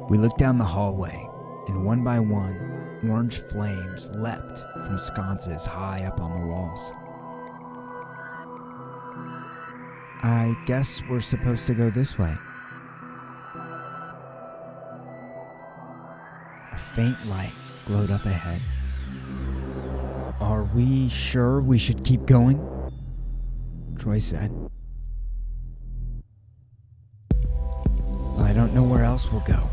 We looked down the hallway, and one by one, orange flames leapt from sconces high up on the walls. I guess we're supposed to go this way. A faint light glowed up ahead. Are we sure we should keep going? Troy said. I don't know where else we'll go,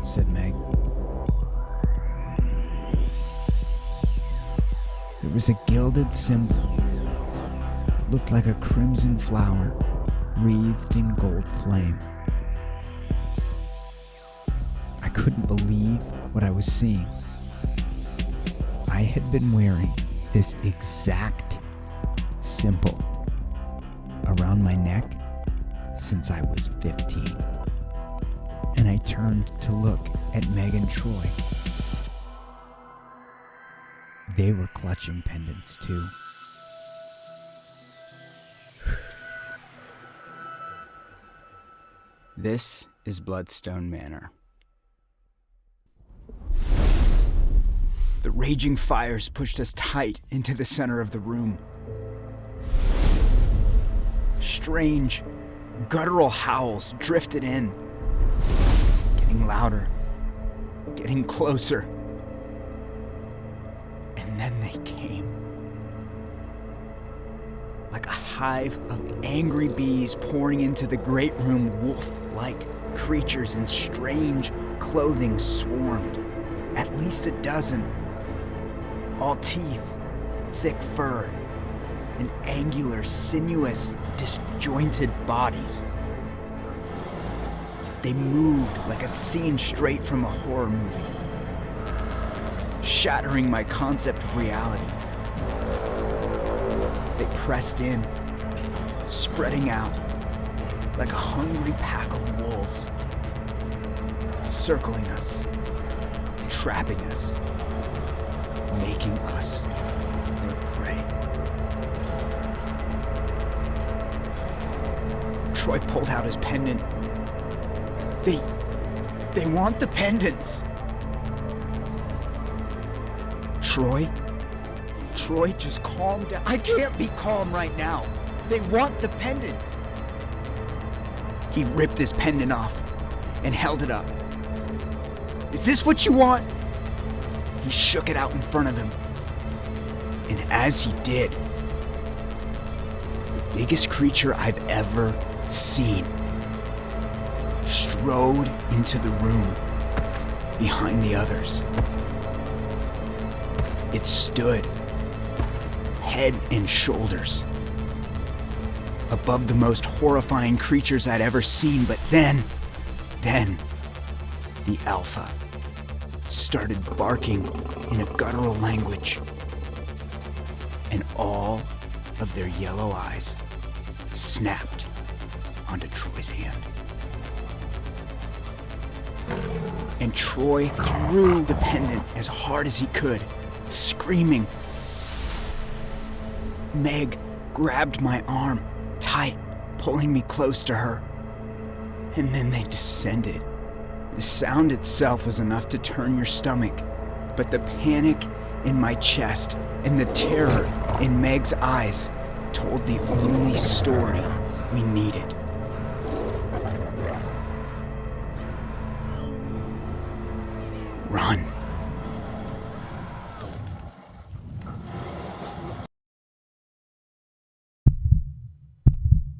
said Meg. There was a gilded symbol that looked like a crimson flower wreathed in gold flame. I couldn't believe what I was seeing. I had been wearing this exact symbol around my neck since I was 15. And I turned to look at Meg and Troy. They were clutching pendants too. This is Bloodstone Manor. The raging fires pushed us tight into the center of the room. Strange, guttural howls drifted in, getting louder, getting closer. And then they came. Like a hive of angry bees pouring into the great room, wolf-like creatures in strange clothing swarmed. At least a dozen. All teeth, thick fur, and angular, sinuous, disjointed bodies. They moved like a scene straight from a horror movie, shattering my concept of reality. They pressed in, spreading out like a hungry pack of wolves, circling us, trapping us, making us their prey. Troy pulled out his pendant. They want the pendants. Troy, just calm down. I can't be calm right now. They want the pendants. He ripped his pendant off and held it up. Is this what you want? He shook it out in front of him. And as he did, the biggest creature I've ever seen strode into the room behind the others. It stood, head and shoulders, above the most horrifying creatures I'd ever seen. But then, the Alpha started barking in a guttural language, and all of their yellow eyes snapped onto Troy's hand. And Troy threw the pendant as hard as he could, screaming. Meg grabbed my arm tight, pulling me close to her. And then they descended. The sound itself was enough to turn your stomach, but the panic in my chest and the terror in Meg's eyes told the only story we needed. Run.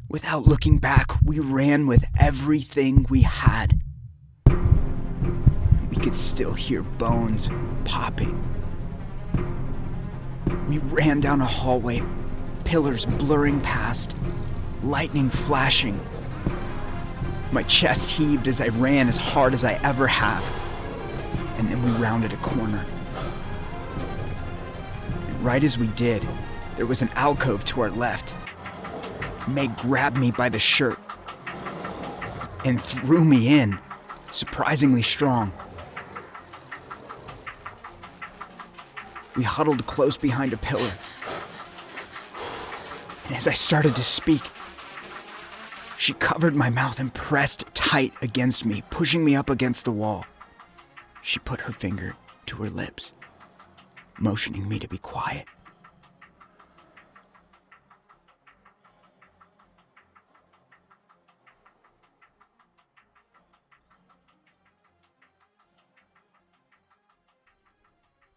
Without looking back, we ran with everything we had. We could still hear bones popping. We ran down a hallway, pillars blurring past, lightning flashing. My chest heaved as I ran as hard as I ever have. And then we rounded a corner. And right as we did, there was an alcove to our left. Meg grabbed me by the shirt and threw me in, surprisingly strong. We huddled close behind a pillar. And as I started to speak, She covered my mouth and pressed tight against me, pushing me up against the wall. She put her finger to her lips, motioning me to be quiet.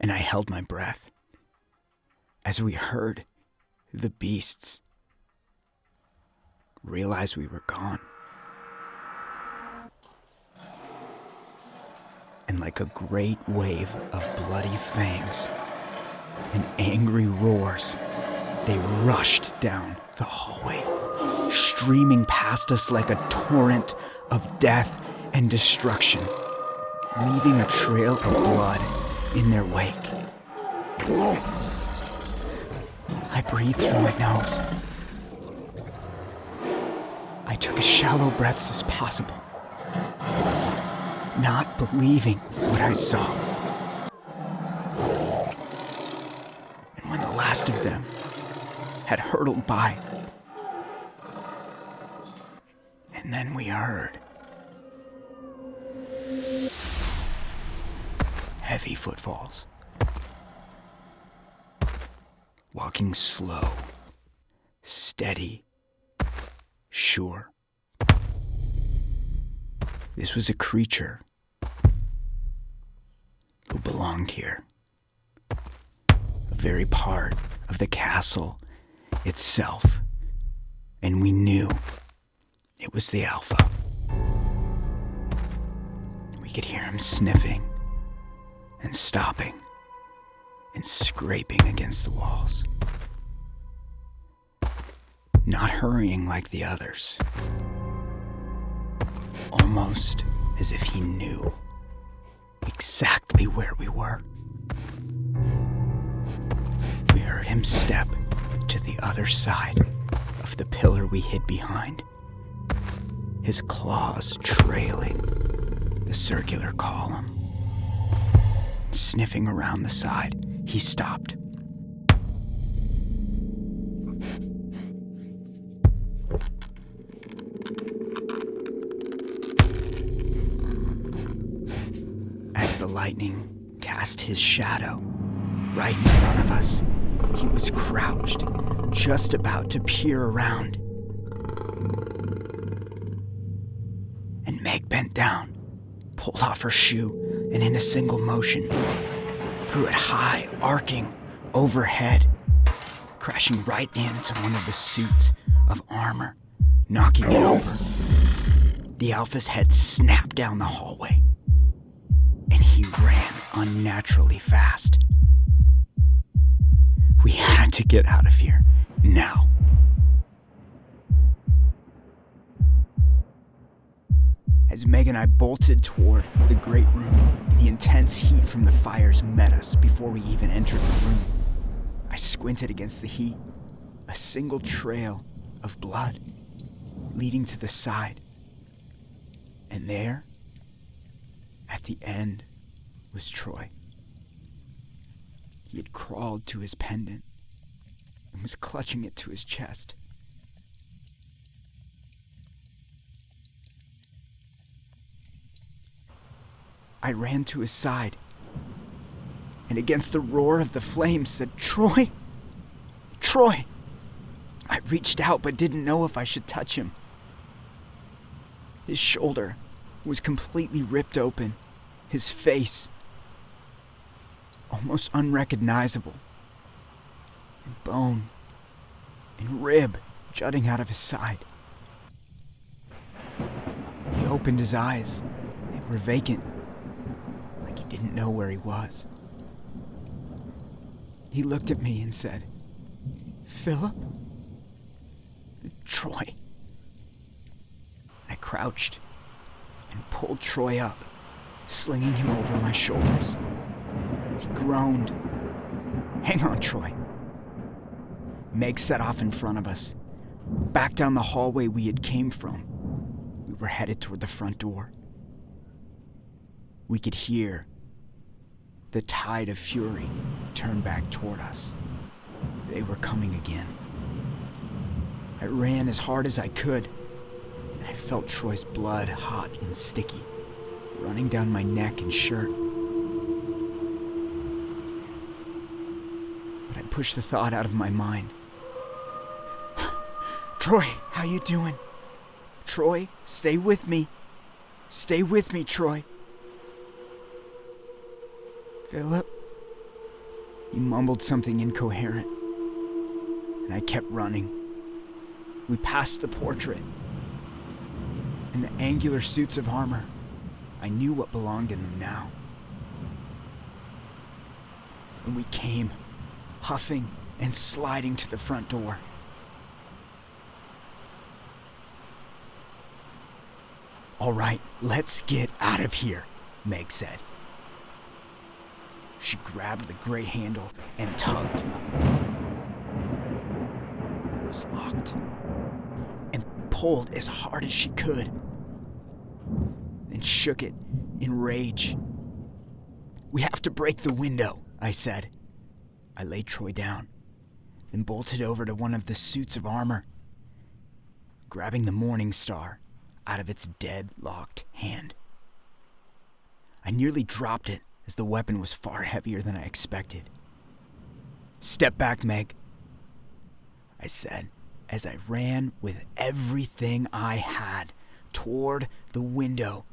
And I held my breath as we heard the beasts realize we were gone. And like a great wave of bloody fangs and angry roars, they rushed down the hallway, streaming past us like a torrent of death and destruction, leaving a trail of blood in their wake. I breathed through my nose. I took as shallow breaths as possible, not believing what I saw. And when the last of them had hurtled by, and then we heard heavy footfalls, walking slow, steady, sure. This was a creature who belonged here, a very part of the castle itself, and we knew it was the Alpha. We could hear him sniffing and stopping and scraping against the walls, not hurrying like the others, almost as if he knew exactly where we were. We heard him step to the other side of the pillar we hid behind, his claws trailing the circular column. Sniffing around the side, he stopped. As the lightning cast his shadow right in front of us, he was crouched, just about to peer around. And Meg bent down, pulled off her shoe, and in a single motion, threw it high, arcing overhead, crashing right into one of the suits of armor, knocking it over. The Alpha's head snapped down the hallway, and he ran unnaturally fast. We had to get out of here, now. As Meg and I bolted toward the great room, the intense heat from the fires met us before we even entered the room. I squinted against the heat, a single trail of blood leading to the side. And there, at the end, was Troy. He had crawled to his pendant and was clutching it to his chest. I ran to his side, and against the roar of the flames said, "Troy! Troy!" I reached out but didn't know if I should touch him. His shoulder was completely ripped open, his face almost unrecognizable, and bone and rib jutting out of his side. He opened his eyes. They were vacant, like he didn't know where he was. He looked at me and said, "Philip? Troy." I crouched and pulled Troy up, slinging him over my shoulders. He groaned. "Hang on, Troy." Meg set off in front of us, back down the hallway we had came from. We were headed toward the front door. We could hear the tide of fury turn back toward us. They were coming again. I ran as hard as I could, felt Troy's blood, hot and sticky, running down my neck and shirt. But I pushed the thought out of my mind. Troy, how you doing? Troy, stay with me. Stay with me, Troy. Philip? He mumbled something incoherent, and I kept running. We passed the portrait and the angular suits of armor. I knew what belonged in them now. And we came, huffing and sliding to the front door. All right, let's get out of here, Meg said. She grabbed the gray handle and tugged. It was locked, and pulled as hard as she could, then shook it in rage. We have to break the window, I said. I laid Troy down, then bolted over to one of the suits of armor, grabbing the Morning Star out of its dead-locked hand. I nearly dropped it as the weapon was far heavier than I expected. Step back, Meg, I said as I ran with everything I had toward the window,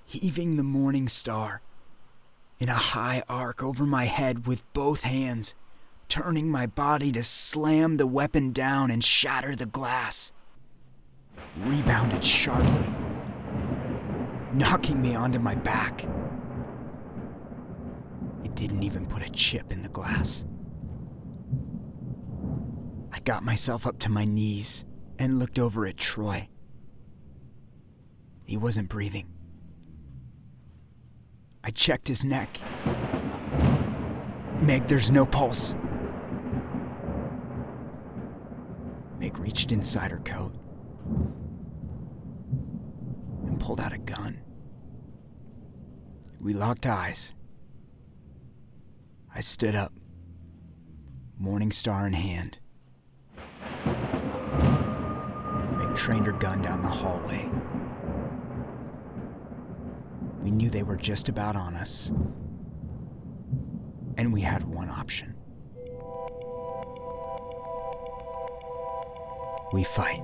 heaving the Morning Star in a high arc over my head with both hands, turning my body to slam the weapon down and shatter the glass. Rebounded sharply, knocking me onto my back. It didn't even put a chip in the glass. I got myself up to my knees and looked over at Troy. He wasn't breathing. I checked his neck. Meg, there's no pulse. Meg reached inside her coat and pulled out a gun. We locked eyes. I stood up, Morning Star in hand. Meg trained her gun down the hallway. We knew they were just about on us, and we had one option. We fight.